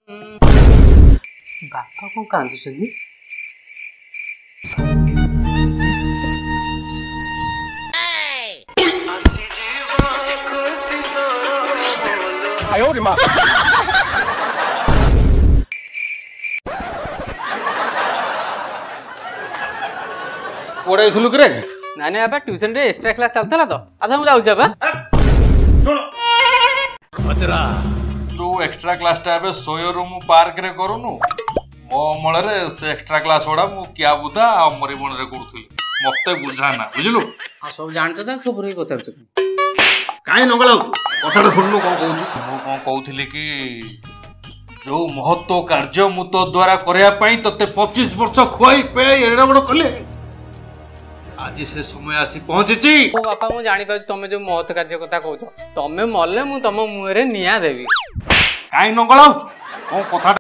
ବାପା କଣ କାନ୍ଦୁଛନ୍ତି? ओड़े थुलु करे नानी बाबा ट्यूशन रे एक्स्ट्रा क्लास चलता तो अच्छा मुझे जाऊँ बाबा तू एक्स्ट्रा क्लास टा एबे सोयो रूम पार्क रे करूनु मो अमल रे से एक्स्ट्रा क्लास ओडा मु क्या बुदा आ मरी बन रे करथुली मते बुझाना बुझलु हाँ सब जानते तो सब रही कथा काई नगला कथाटा सुननु को कहू मु को कहउथिली कि जो महत्व कार्य मु तो द्वारा करया पई तते 25 वर्ष खुआई पे एडा बड़ कले आज से समय आसी पहुंचीची ओ बापा मु जानि पाछु तमे जो महत्व कार्य कथा कहउछ तमे मल्ले मु तम मुहरे निया देबी काई नगला को कथा